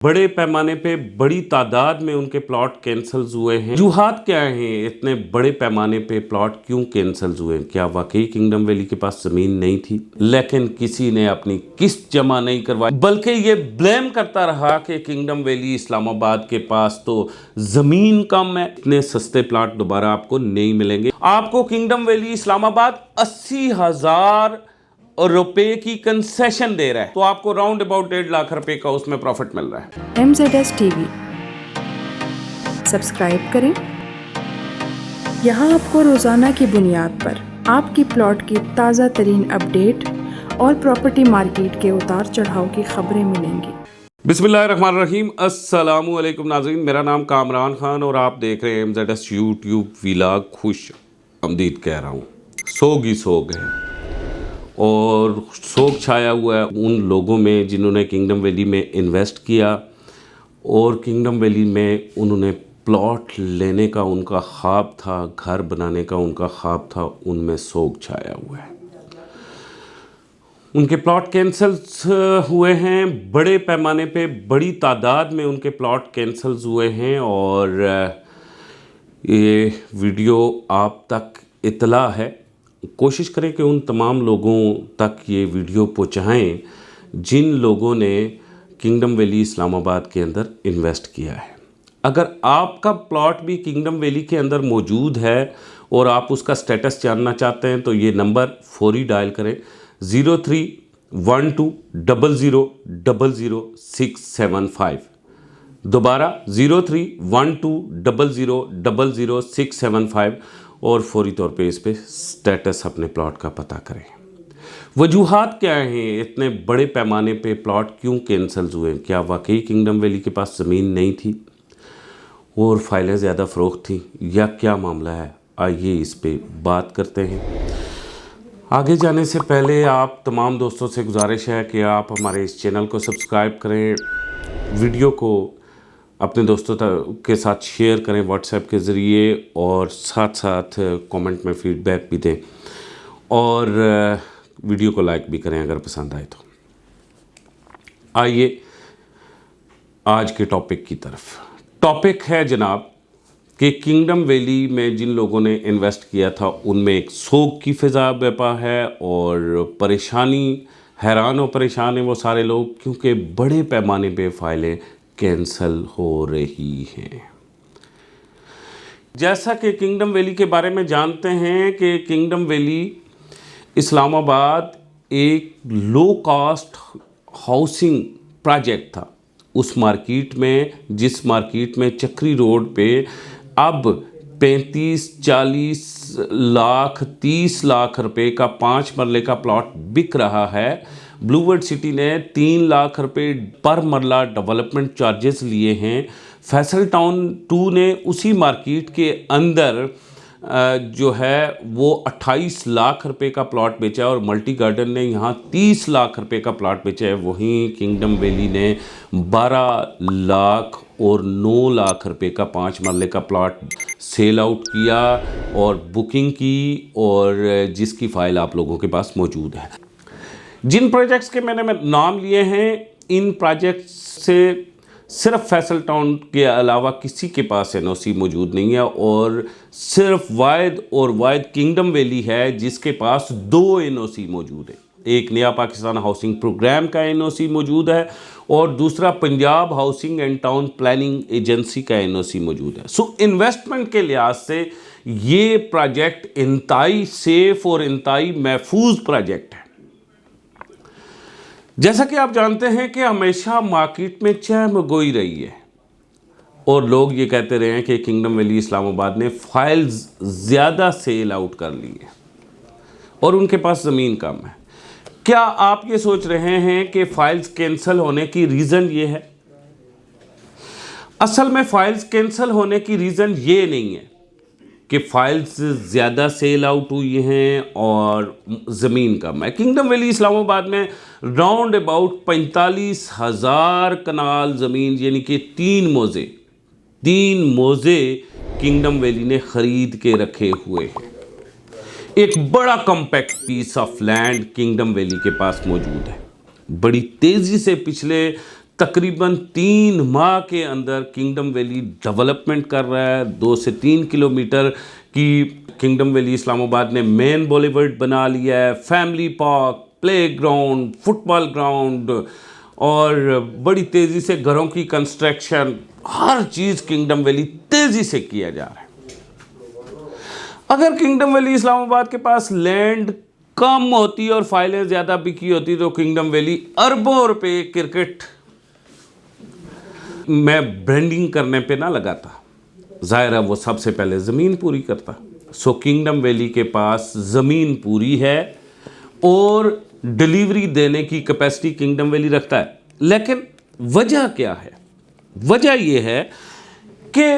بڑے پیمانے پہ بڑی تعداد میں ان کے پلاٹ کینسلز ہوئے ہیں۔ وجوہات کیا ہیں اتنے بڑے پیمانے پہ پلاٹ کیوں کینسلز ہوئے ہیں؟ کیا واقعی کنگڈم ویلی کے پاس زمین نہیں تھی لیکن کسی نے اپنی قسط جمع نہیں کروائی، بلکہ یہ بلیم کرتا رہا کہ کنگڈم ویلی اسلام آباد کے پاس تو زمین کم ہے، اتنے سستے پلاٹ دوبارہ آپ کو نہیں ملیں گے۔ آپ کو کنگڈم ویلی اسلام آباد 80,000 روپے کی کنسیشن دے رہا ہے تو آپ کو راؤنڈ اباؤٹ 1.5 لاکھ روپے کا اس میں پروفٹ مل رہا ہے۔ MZS TV سبسکرائب کریں۔ یہاں آپ کو روزانہ کی بنیاد پر آپ کی پلاٹ کی تازہ ترین اپڈیٹ اور پراپرٹی مارکیٹ کے اتار چڑھاؤ کی خبریں ملیں گی۔ بسم اللہ الرحمن الرحیم۔ السلام علیکم ناظرین، میرا نام کامران خان اور آپ دیکھ رہے ہیں MZS یوٹیوب ویلاگ۔ خوش آمدید کہہ رہا ہوں۔ سوگ ہی سوگ ہے اور سوگ چھایا ہوا ہے ان لوگوں میں جنہوں نے کنگڈم ویلی میں انویسٹ کیا اور کنگڈم ویلی میں انہوں نے پلاٹ لینے کا ان کا خواب تھا، گھر بنانے کا ان کا خواب تھا، ان میں سوگ چھایا ہوا ہے۔ ان کے پلاٹ کینسلز ہوئے ہیں، بڑے پیمانے پہ بڑی تعداد میں ان کے پلاٹ کینسلز ہوئے ہیں اور یہ ویڈیو آپ تک اطلاع ہے۔ کوشش کریں کہ ان تمام لوگوں تک یہ ویڈیو پہنچائیں جن لوگوں نے کنگڈم ویلی اسلام آباد کے اندر انویسٹ کیا ہے۔ اگر آپ کا پلاٹ بھی کنگڈم ویلی کے اندر موجود ہے اور آپ اس کا سٹیٹس جاننا چاہتے ہیں تو یہ نمبر فوری ڈائل کریں 031200000675۔ دوبارہ 031200000675 اور فوری طور پہ اس پہ سٹیٹس اپنے پلاٹ کا پتہ کریں۔ وجوہات کیا ہیں اتنے بڑے پیمانے پہ پلاٹ کیوں کینسلز ہوئے ہیں؟ کیا واقعی کنگڈم ویلی کے پاس زمین نہیں تھی اور فائلیں زیادہ فروخت تھیں یا کیا معاملہ ہے؟ آئیے اس پہ بات کرتے ہیں۔ آگے جانے سے پہلے آپ تمام دوستوں سے گزارش ہے کہ آپ ہمارے اس چینل کو سبسکرائب کریں، ویڈیو کو اپنے دوستوں کے ساتھ شیئر کریں واٹس ایپ کے ذریعے اور ساتھ ساتھ کومنٹ میں فیڈ بیک بھی دیں اور ویڈیو کو لائک بھی کریں اگر پسند آئے تو۔ آئیے آج کے ٹاپک کی طرف۔ ٹاپک ہے جناب کہ کنگڈم ویلی میں جن لوگوں نے انویسٹ کیا تھا ان میں ایک سوگ کی فضا برپا ہے اور پریشانی، حیران و پریشان ہیں وہ سارے لوگ کیونکہ بڑے پیمانے پہ فائلیں کینسل ہو رہی ہیں۔ جیسا کہ کنگڈم ویلی کے بارے میں جانتے ہیں کہ کنگڈم ویلی اسلام آباد ایک لو کاسٹ ہاؤسنگ پروجیکٹ تھا۔ اس مارکیٹ میں جس مارکیٹ میں چکری روڈ پہ اب 35، 40 لاکھ، 30 لاکھ روپے کا 5 مرلے کا پلاٹ بک رہا ہے، بلو ورڈ سٹی نے 3 لاکھ روپے پر مرلہ ڈیولپمنٹ چارجز لیے ہیں۔ فیصل ٹاؤن 2 نے اسی مارکیٹ کے اندر جو ہے وہ 28 لاکھ روپے کا پلاٹ بیچا ہے اور ملٹی گارڈن نے یہاں 30 لاکھ روپے کا پلاٹ بیچا ہے۔ وہیں کنگڈم ویلی نے 12 لاکھ اور 9 لاکھ روپے کا 5 مرلے کا پلاٹ سیل آؤٹ کیا اور بکنگ کی اور جس کی فائل آپ لوگوں کے پاس موجود ہے۔ جن پروجیکٹس کے میں نے نام لیے ہیں ان پروجیکٹس سے صرف فیصل ٹاؤن کے علاوہ کسی کے پاس NOC موجود نہیں ہے اور صرف واحد اور واحد کنگڈم ویلی ہے جس کے پاس 2 NOC موجود ہیں۔ ایک نیا پاکستان ہاؤسنگ پروگرام کا NOC موجود ہے اور دوسرا Punjab housing and town planning agency کا NOC موجود ہے۔ سو انویسٹمنٹ کے لحاظ سے یہ پروجیکٹ انتہائی سیف اور انتہائی محفوظ پروجیکٹ ہے۔ جیسا کہ آپ جانتے ہیں کہ ہمیشہ مارکیٹ میں چہم گوئی رہی ہے اور لوگ یہ کہتے رہے ہیں کہ کنگڈم ویلی اسلام آباد نے فائلز زیادہ سیل آؤٹ کر لی ہے اور ان کے پاس زمین کم ہے۔ کیا آپ یہ سوچ رہے ہیں کہ فائلز کینسل ہونے کی ریزن یہ ہے؟ اصل میں فائلز کینسل ہونے کی ریزن یہ نہیں ہے کہ فائلز زیادہ سیل آؤٹ ہوئی ہیں اور زمین کم ہے۔ کنگڈم ویلی اسلام آباد میں راؤنڈ اباؤٹ 45,000 کنال زمین یعنی کہ 3 موزے کنگڈم ویلی نے خرید کے رکھے ہوئے ہیں۔ ایک بڑا compact piece of land kingdom valley کے پاس موجود ہے۔ بڑی تیزی سے پچھلے تقریباً 3 ماہ کے اندر کنگڈم ویلی ڈیولپمنٹ کر رہا ہے. 2 سے 3 کلومیٹر کی کنگڈم ویلی اسلام آباد نے مین بالی ووڈ بنا لیا ہے, family park, playground, football ground, اور بڑی تیزی سے گھروں کی کنسٹرکشن, ہر چیز کنگڈم ویلی تیزی سے کیا جا رہا ہے. اگر کنگڈم ویلی اسلام آباد کے پاس لینڈ کم ہوتی اور فائلیں زیادہ بکی ہوتی تو کنگڈم ویلی اربوں روپے کرکٹ میں برانڈنگ کرنے پہ نہ لگاتا. ظاہر ہے وہ سب سے پہلے زمین پوری کرتا. سو کنگڈم ویلی کے پاس زمین پوری ہے اور ڈیلیوری دینے کی کیپیسٹی کنگڈم ویلی رکھتا ہے. لیکن وجہ کیا ہے؟ وجہ یہ ہے کہ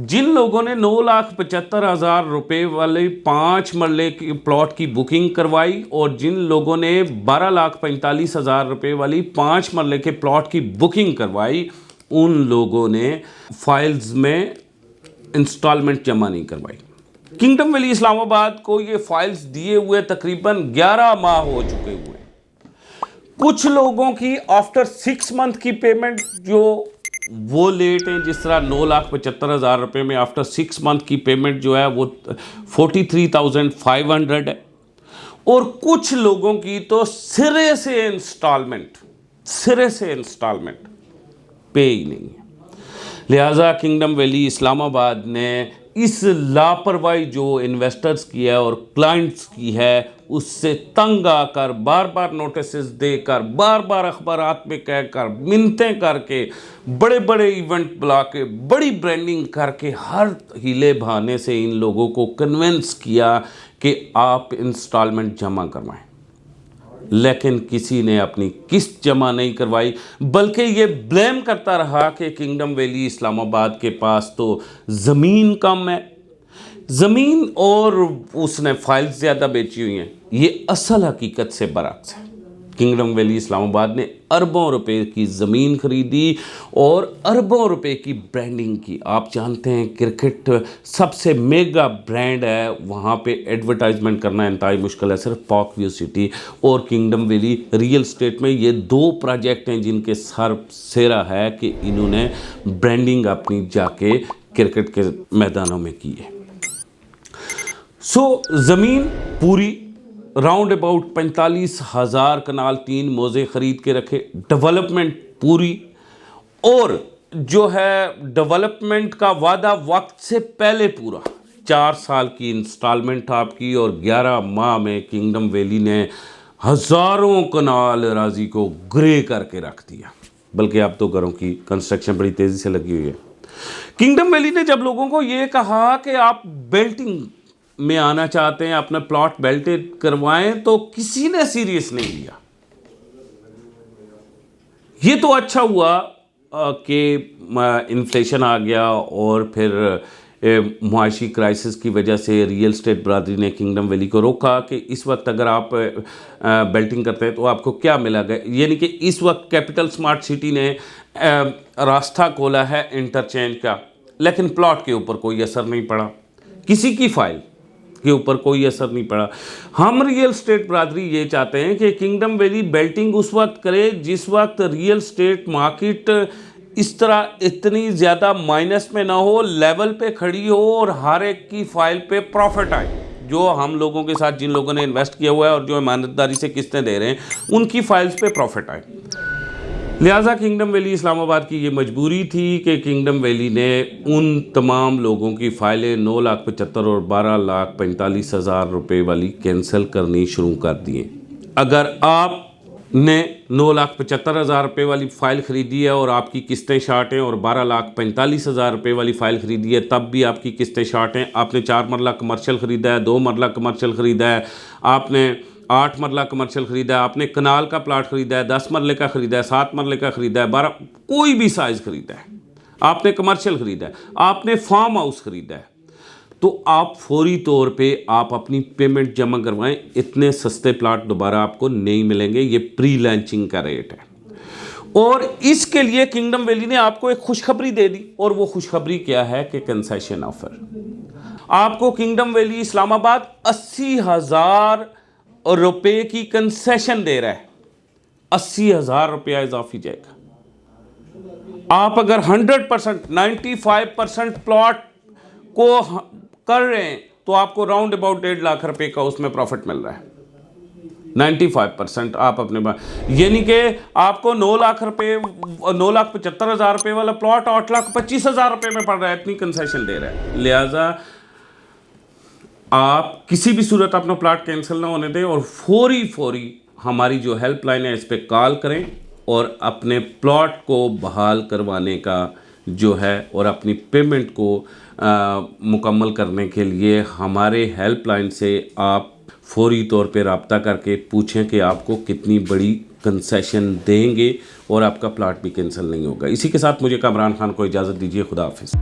جن لوگوں نے 9,75,000 روپے والے 5 مرلے کی پلاٹ کی بکنگ کروائی اور جن لوگوں نے 12,45,000 روپے والی 5 مرلے کے پلاٹ کی بکنگ کروائی, ان لوگوں نے فائلز میں انسٹالمنٹ جمع نہیں کروائی. کنگڈم ویلی اسلام آباد کو یہ فائلز دیے ہوئے تقریباً 11 ماہ ہو چکے ہوئے. کچھ لوگوں کی آفٹر 6 منتھ کی پیمنٹ جو وہ لیٹ ہیں, جس طرح 9,75,000 روپے میں آفٹر 6 منتھ کی پیمنٹ جو ہے وہ 43,500 ہے, اور کچھ لوگوں کی تو سرے سے انسٹالمنٹ پے ہی نہیں ہے. لہٰذا کنگڈم ویلی اسلام آباد نے اس لاپرواہی جو انویسٹرز کی ہے اور کلائنٹس کی ہے اس سے تنگ آ کر, بار بار نوٹسز دے کر, بار بار اخبارات میں کہہ کر, منتیں کر کے, بڑے بڑے ایونٹ بلا کے, بڑی برانڈنگ کر کے, ہر ہیلے بہانے سے ان لوگوں کو کنونس کیا کہ آپ انسٹالمنٹ جمع کروائیں. لیکن کسی نے اپنی قسط جمع نہیں کروائی, بلکہ یہ بلیم کرتا رہا کہ کنگڈم ویلی اسلام آباد کے پاس تو زمین کم ہے, زمین اور اس نے فائلز زیادہ بیچی ہوئی ہیں. یہ اصل حقیقت سے برعکس ہے. کنگڈم ویلی اسلام آباد نے اربوں روپے کی زمین خریدی اور اربوں روپے کی برانڈنگ کی. آپ جانتے ہیں کرکٹ سب سے میگا برانڈ ہے, وہاں پہ ایڈورٹائزمنٹ کرنا انتہائی مشکل ہے. صرف پاک ویو سٹی اور کنگڈم ویلی ریئل اسٹیٹ میں یہ 2 پروجیکٹ ہیں جن کے سر سیرا ہے کہ انہوں نے برانڈنگ اپنی جا کے کرکٹ کے میدانوں میں کی ہے. سو زمین پوری راؤنڈ اباؤٹ 45,000 کنال 3 موزے خرید کے رکھے, ڈیولپمنٹ پوری, اور جو ہے ڈیولپمنٹ کا وعدہ وقت سے پہلے پورا. 4 سال کی انسٹالمنٹ آپ کی اور 11 ماہ میں کنگڈم ویلی نے ہزاروں کنال اراضی کو گرے کر کے رکھ دیا. بلکہ اب تو گھروں کی کنسٹرکشن بڑی تیزی سے لگی ہوئی ہے. کنگڈم ویلی نے جب لوگوں کو یہ کہا کہ آپ بیلٹنگ میں آنا چاہتے ہیں, اپنا پلاٹ بیلٹڈ کروائیں, تو کسی نے سیریس نہیں لیا. یہ تو اچھا ہوا کہ انفلیشن آ گیا اور پھر معاشی کرائسس کی وجہ سے ریئل اسٹیٹ برادری نے کنگڈم ویلی کو روکا کہ اس وقت اگر آپ بیلٹنگ کرتے ہیں تو آپ کو کیا ملا گیا. یعنی کہ اس وقت کیپٹل سمارٹ سٹی نے راستہ کھولا ہے انٹرچینج کا, لیکن پلاٹ کے اوپر کوئی اثر نہیں پڑا, کسی کی فائل کے اوپر کوئی اثر نہیں پڑا. ہم ریئل اسٹیٹ برادری یہ چاہتے ہیں کہ کنگڈم ویلی بیلٹنگ اس وقت کرے جس وقت ریئل اسٹیٹ مارکیٹ اس طرح اتنی زیادہ مائنس میں نہ ہو, لیول پہ کھڑی ہو اور ہر ایک کی فائل پہ پروفٹ آئے. جو ہم لوگوں کے ساتھ جن لوگوں نے انویسٹ کیا ہوا ہے اور جو امانتداری سے قسطیں دے رہے ہیں ان کی فائلز پہ پروفٹ آئے. لہٰذا کنگڈم ویلی اسلام آباد کی یہ مجبوری تھی کہ کنگڈم ویلی نے ان تمام لوگوں کی فائلیں 9,75,000 اور 12,45,000 روپے والی کینسل کرنی شروع کر دیے. اگر آپ نے 9,75,000 روپے والی فائل خریدی ہے اور آپ کی قسطیں شارٹ ہیں, اور 12,45,000 روپے والی فائل خریدی ہے تب بھی آپ کی قسطیں شارٹ ہیں, آپ نے 4 مرلہ کمرشل خریدا ہے, 2 مرلہ کمرشل خریدا ہے, آپ نے 8 مرلہ کمرشل خریدا ہے, آپ نے کنال کا پلاٹ خریدا ہے, 10 مرلے کا خریدا ہے, 7 مرلے کا خریدا ہے, 12 کوئی بھی سائز خریدا ہے, آپ نے کمرشل خریدا ہے, آپ نے فارم ہاؤس خریدا ہے, تو آپ فوری طور پہ آپ اپنی پیمنٹ جمع کروائیں. اتنے سستے پلاٹ دوبارہ آپ کو نہیں ملیں گے. یہ پری لانچنگ کا ریٹ ہے. اور اس کے لیے کنگڈم ویلی نے آپ کو ایک خوشخبری دے دی, اور وہ خوشخبری کیا ہے کہ کنسیشن آفر. آپ کو کنگڈم ویلی اسلام آباد 80,000 روپے کی کنسیشن دے رہا ہے. 80,000 روپیہ اضافی جائے گا. آپ اگر 100% 95% پلاٹ کو کر رہے ہیں تو آپ کو راؤنڈ اباؤٹ 1.5 لاکھ روپے کا اس میں پروفٹ مل رہا ہے. 95% آپ اپنے یعنی کہ آپ کو 9,75,000 روپے والا پلاٹ 8,25,000 روپے میں پڑ رہا ہے. اتنی کنسیشن دے رہا ہے. لہٰذا آپ کسی بھی صورت اپنا پلاٹ کینسل نہ ہونے دیں اور فوری ہماری جو ہیلپ لائن ہے اس پہ کال کریں اور اپنے پلاٹ کو بحال کروانے کا جو ہے اور اپنی پیمنٹ کو مکمل کرنے کے لیے ہمارے ہیلپ لائن سے آپ فوری طور پہ رابطہ کر کے پوچھیں کہ آپ کو کتنی بڑی کنسیشن دیں گے اور آپ کا پلاٹ بھی کینسل نہیں ہوگا. اسی کے ساتھ مجھے کامران خان کو اجازت دیجیے. خدا حافظ.